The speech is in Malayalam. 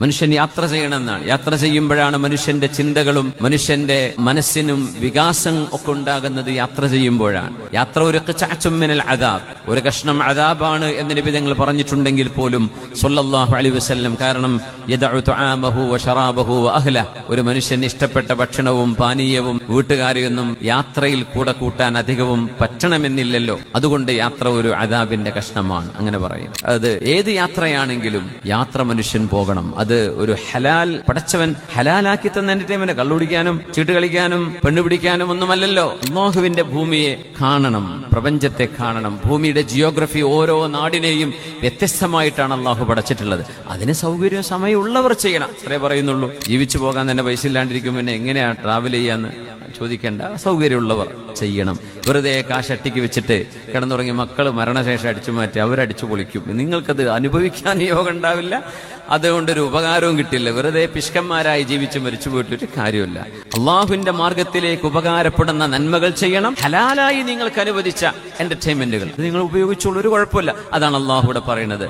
മനുഷ്യൻ യാത്ര ചെയ്യണമെന്നാണ്. യാത്ര ചെയ്യുമ്പോഴാണ് മനുഷ്യന്റെ ചിന്തകളും മനുഷ്യന്റെ മനസ്സിനും വികാസം ഒക്കെ ഉണ്ടാകുന്നത്. യാത്ര ചെയ്യുമ്പോഴാണ്. യാത്ര ഒരു മിനൽ അദാബ്, ഒരു കഷ്ണം അദാബാണ് എന്ന് നബി തങ്ങൾ പറഞ്ഞിട്ടുണ്ടെങ്കിൽ പോലും സ്വല്ലല്ലാഹു അലൈഹി വസല്ലം, കാരണം യദഉ തുആമഹു വശറാബഹു വഅഹ്ലഹു, ഒരു മനുഷ്യൻ ഇഷ്ടപ്പെട്ട ഭക്ഷണവും പാനീയവും വീട്ടുകാരെയൊന്നും യാത്രയിൽ കൂടെ കൂട്ടാൻ അധികവും പറ്റണമെന്നില്ലല്ലോ. അതുകൊണ്ട് യാത്ര ഒരു അദാബിന്റെ കഷ്ണമാണ്, അങ്ങനെ പറയും. അത് ഏത് യാത്രയാണെങ്കിലും യാത്ര മനുഷ്യൻ പോകണം. അത് ഒരു ഹലാൽ, പടച്ചവൻ ഹലാലാക്കി തന്ന എന്റർടൈൻമെന്റ്. കള്ളുപിടിക്കാനും ചീട്ട് കളിക്കാനും പെണ്ണു പിടിക്കാനും ഒന്നുമല്ലല്ലോ. അല്ലാഹുവിന്റെ ഭൂമിയെ കാണണം, പ്രപഞ്ചത്തെ കാണണം. ഭൂമിയുടെ ജിയോഗ്രഫി ഓരോ നാടിനെയും വ്യത്യസ്തമായിട്ടാണ് അള്ളാഹു പടച്ചിട്ടുള്ളത്. അതിന് സൗകര്യം സമയമുള്ളവർ ചെയ്യണം, അത്രേ പറയുന്നുള്ളൂ. ജീവിച്ചു പോകാൻ തന്നെ പൈസ ഇല്ലാണ്ടിരിക്കും, പിന്നെ എങ്ങനെയാ ട്രാവൽ ചെയ്യാന്ന് ചോദിക്കേണ്ട. സൗകര്യമുള്ളവർ ചെയ്യണം. വെറുതെ കാശട്ടിക്ക് വെച്ചിട്ട് കിടന്നുറങ്ങി മക്കൾ മരണശേഷം അടിച്ചു മാറ്റി അവരടിച്ചു പൊളിക്കും. നിങ്ങൾക്കത് അനുഭവിക്കാൻ യോഗം ഉണ്ടാവില്ല, അതുകൊണ്ടൊരു ഉപകാരവും കിട്ടില്ല. വെറുതെ പിഷ്കന്മാരായി ജീവിച്ച് മരിച്ചു പോയിട്ടൊരു കാര്യമില്ല. അള്ളാഹുവിന്റെ മാർഗത്തിലേക്ക് ഉപകാരപ്പെടുന്ന നന്മകൾ ചെയ്യണം. ഹലാലായി നിങ്ങൾക്ക് അനുവദിച്ച എന്റർടൈൻമെന്റുകൾ നിങ്ങൾ ഉപയോഗിച്ചോളൂ, ഒരു കുഴപ്പമില്ല. അതാണ് അള്ളാഹു ഇവിടെ പറയുന്നത്.